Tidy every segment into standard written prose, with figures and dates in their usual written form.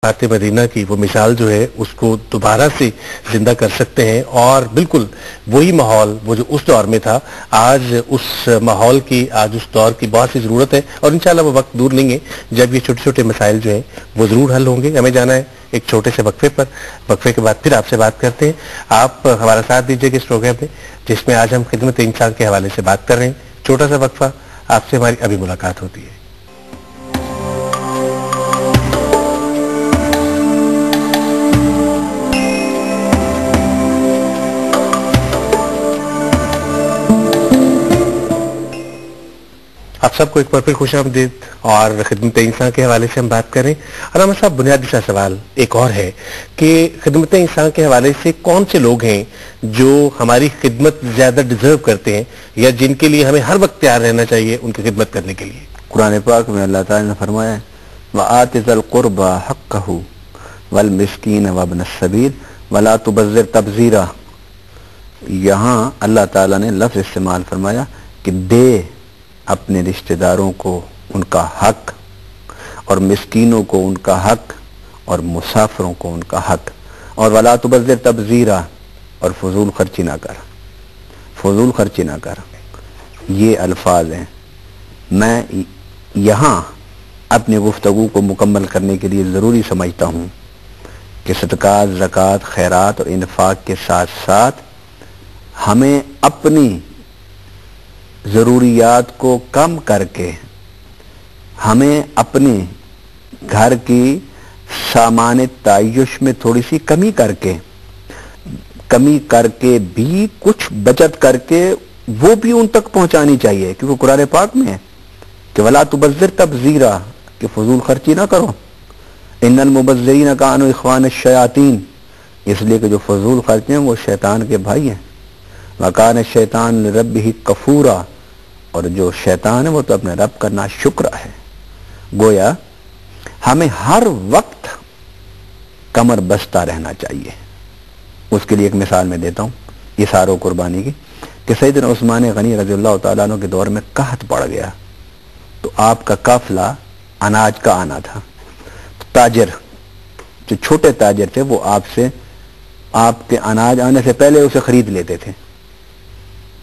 خات مدینہ کی وہ مثال جو ہے اس کو دوبارہ سے زندہ کر سکتے ہیں، اور بالکل وہی ماحول وہ جو اس دور میں تھا، آج اس ماحول کی، آج اس دور کی بہت سی ضرورت ہے، اور انشاءاللہ وہ وقت دور نہیں ہے جب یہ چھوٹے چھوٹے مسائل جو ہیں وہ ضرور حل ہوں گے۔ ہمیں جانا ہے ایک چھوٹے سے وقفے پر، وقفے کے بعد پھر آپ سے بات کرتے ہیں۔ آپ ہمارا ساتھ دیجیے گا اس پروگرام میں جس میں آج ہم خدمت انسان کے حوالے سے بات کر رہے ہیں۔ چھوٹا سا وقفہ، آپ سے ہماری ابھی ملاقات ہوتی ہے۔ آپ سب کو ایک بار پھر خوش آمدید، اور خدمت انسان کے حوالے سے ہم بات کریں۔ اور ہمارے صاحب بنیادی سا سوال ایک اور ہے کہ خدمت انسان کے حوالے سے کون سے لوگ ہیں جو ہماری خدمت زیادہ ڈیزرو کرتے ہیں، یا جن کے لیے ہمیں ہر وقت تیار رہنا چاہیے ان کی خدمت کرنے کے لیے؟ قرآن پاک میں اللہ تعالیٰ نے فرمایا ہے وَآتِ ذَا الْقُرْبَى حَقَّهُ وَالْمِسْكِينَ وَابْنَ السَّبِيلِ وَلَا تُبَذِّرْ تَبْذِيرًا۔ یہاں اللہ تعالیٰ نے لفظ استعمال فرمایا کہ دے اپنے رشتہ داروں کو ان کا حق، اور مسکینوں کو ان کا حق، اور مسافروں کو ان کا حق، اور وَلَا تُبَذِّرْ تَبْذِيرًا، اور فضول خرچی نہ کر، فضول خرچی نہ کر۔ یہ الفاظ ہیں۔ میں یہاں اپنی گفتگو کو مکمل کرنے کے لیے ضروری سمجھتا ہوں کہ صدقات، زکوٰۃ، خیرات اور انفاق کے ساتھ ساتھ ہمیں اپنی ضروریات کو کم کر کے، ہمیں اپنے گھر کی سامان تعیش میں تھوڑی سی کمی کر کے بھی کچھ بچت کر کے وہ بھی ان تک پہنچانی چاہیے، کیونکہ قرآن پاک میں ہے کہ وَلَا تُبَذِّرْ تَبْذِيرًا، کہ فضول خرچی نہ کرو۔ إِنَّ الْمُبَذِّرِينَ كَانُوا إِخْوَانَ الشَّيَاطِينَ، اس لیے کہ جو فضول خرچ ہیں وہ شیطان کے بھائی ہیں۔ وَكَانَ الشَّيْطَانُ لِرَبِّهِ كَفُورًا، اور جو شیطان ہے وہ تو اپنے رب کا ناشکر ہے۔ گویا ہمیں ہر وقت کمر بستہ رہنا چاہیے۔ اس کے لیے ایک مثال میں دیتا ہوں اثار و قربانی کی، کہ سیدنا عثمان غنی رضی اللہ تعالیٰ عنہ کے دور میں قحط پڑ گیا، تو آپ کا قافلہ اناج کا آنا تھا۔ تاجر، جو چھوٹے تاجر تھے، وہ آپ کے اناج آنے سے پہلے اسے خرید لیتے تھے۔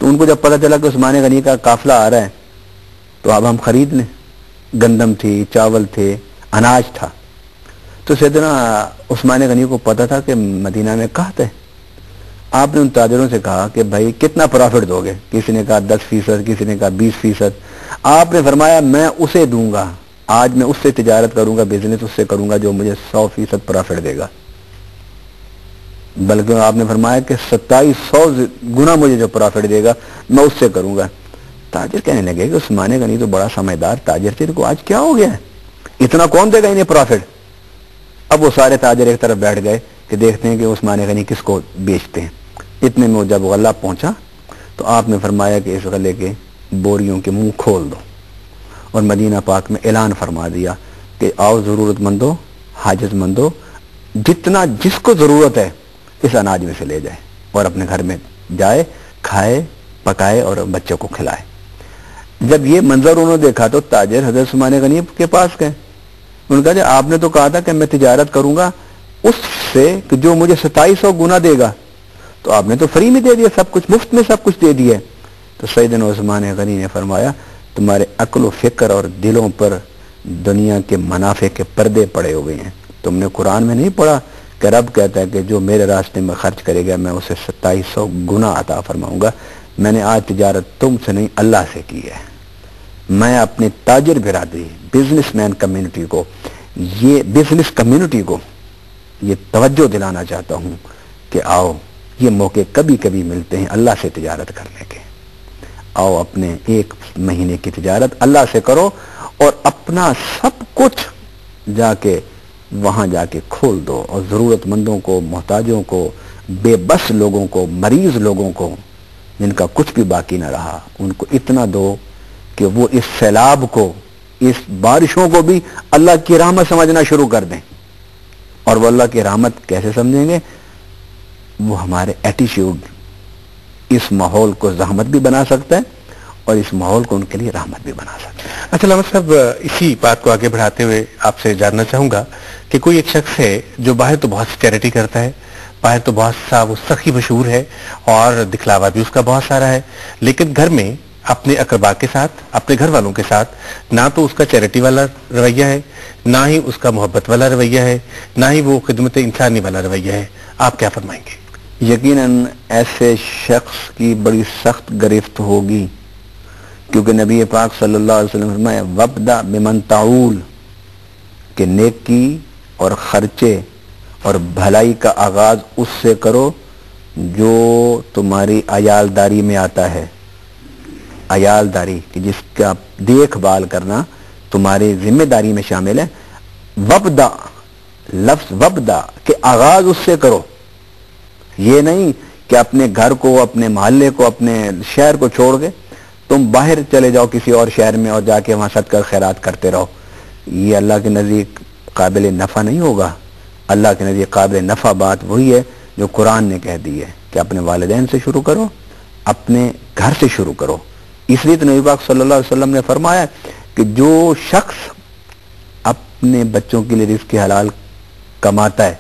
تو ان کو جب پتہ چلا کہ عثمان غنی کا قافلہ آ رہا ہے تو اب ہم خرید لیں، گندم تھی، چاول تھے، اناج تھا۔ تو سیدنا عثمان غنی کو پتہ تھا کہ مدینہ میں قحط ہے۔ آپ نے ان تاجروں سے کہا کہ بھائی کتنا پرافٹ دو گے؟ کسی نے کہا 10%، کسی نے کہا 20%۔ آپ نے فرمایا میں اسے دوں گا، آج میں اس سے تجارت کروں گا، بزنس اس سے کروں گا جو مجھے 100% پرافٹ دے گا، بلکہ آپ نے فرمایا کہ 2700 گنا مجھے جو پرافٹ دے گا میں اس سے کروں گا۔ تاجر کہنے لگے کہ عثمان غنی تو بڑا سمجھدار تاجر تھے، ان کو آج کیا ہو گیا ہے، اتنا کون دے گا انہیں پرافٹ؟ اب وہ سارے تاجر ایک طرف بیٹھ گئے کہ دیکھتے ہیں کہ عثمان غنی کس کو بیچتے ہیں۔ اتنے میں جب غلہ پہنچا تو آپ نے فرمایا کہ اس غلے کے بوریوں کے منہ کھول دو، اور مدینہ پاک میں اعلان فرما دیا کہ آؤ ضرورت مندو، حاجت مندو، جتنا جس کو ضرورت ہے اس اناج میں سے لے جائے، اور اپنے گھر میں جائے، کھائے، پکائے اور بچوں کو کھلائے۔ جب یہ منظر انہوں نے دیکھا تو تاجر حضرت عثمان غنی کے پاس گئے، انہوں نے کہا کہ آپ نے تو کہا تھا کہ میں تجارت کروں گا اس سے کہ جو مجھے 2700 گنا دے گا، تو آپ نے تو فری میں دے دیا، سب کچھ مفت میں سب کچھ دے دیا۔ تو سیدنا عثمان غنی نے فرمایا تمہارے عقل و فکر اور دلوں پر دنیا کے منافع کے پردے پڑے ہوئے ہیں۔ تم نے قرآن میں نہیں پڑھا کہ رب کہتا ہے کہ جو میرے راستے میں خرچ کرے گا میں اسے 2700 گنا عطا فرماؤں گا۔ میں نے آج تجارت تم سے نہیں اللہ سے کی ہے۔ میں اپنے تاجر برادری، بزنس مین کمیونٹی کو، یہ توجہ دلانا چاہتا ہوں کہ آؤ، یہ موقع کبھی کبھی ملتے ہیں اللہ سے تجارت کرنے کے۔ آؤ اپنے ایک مہینے کی تجارت اللہ سے کرو، اور اپنا سب کچھ وہاں جا کے کھول دو، اور ضرورت مندوں کو، محتاجوں کو، بے بس لوگوں کو، مریض لوگوں کو، جن کا کچھ بھی باقی نہ رہا، ان کو اتنا دو کہ وہ اس سیلاب کو، اس بارشوں کو بھی اللہ کی رحمت سمجھنا شروع کر دیں۔ اور وہ اللہ کی رحمت کیسے سمجھیں گے؟ وہ ہمارے ایٹیچیوڈ اس ماحول کو زحمت بھی بنا سکتا ہے، اور اس ماحول کو ان کے لیے رحمت بھی بنا سکتے ہیں۔ اچھا علامہ صاحب، اسی بات کو آگے بڑھاتے ہوئے آپ سے جاننا چاہوں گا کہ کوئی ایک شخص ہے جو باہر تو بہت سی چیریٹی کرتا ہے، باہر تو بہت سا وہ سخی مشہور ہے اور دکھلاوا بھی اس کا بہت سارا ہے، لیکن گھر میں اپنے اقربا کے ساتھ، اپنے گھر والوں کے ساتھ نہ تو اس کا چیریٹی والا رویہ ہے، نہ ہی اس کا محبت والا رویہ ہے، نہ ہی وہ خدمت انسانی والا رویہ ہے، آپ کیا فرمائیں گے؟ یقیناً ایسے شخص کی بڑی سخت گرفت ہوگی، کیونکہ نبی پاک صلی اللہ علیہ وسلم فرمایا وَابْدَأْ بِمَنْ تَعُولُ، کہ نیکی اور خرچے اور بھلائی کا آغاز اس سے کرو جو تمہاری عیالداری میں آتا ہے۔ عیالداری کہ جس کا دیکھ بھال کرنا تمہاری ذمہ داری میں شامل ہے۔ وَابْدَأْ، لفظ وَابْدَأْ کہ آغاز اس سے کرو، یہ نہیں کہ اپنے گھر کو، اپنے محلے کو، اپنے شہر کو چھوڑ کے تم باہر چلے جاؤ کسی اور شہر میں اور جا کے وہاں صدقہ خیرات کرتے رہو۔ یہ اللہ کے نزدیک قابل نفع نہیں ہوگا۔ اللہ کے نزدیک قابل نفع بات وہی ہے جو قرآن نے کہہ دی ہے کہ اپنے والدین سے شروع کرو، اپنے گھر سے شروع کرو۔ اس لیے تو نبی پاک صلی اللہ علیہ وسلم نے فرمایا کہ جو شخص اپنے بچوں کے لیے رزق حلال کماتا ہے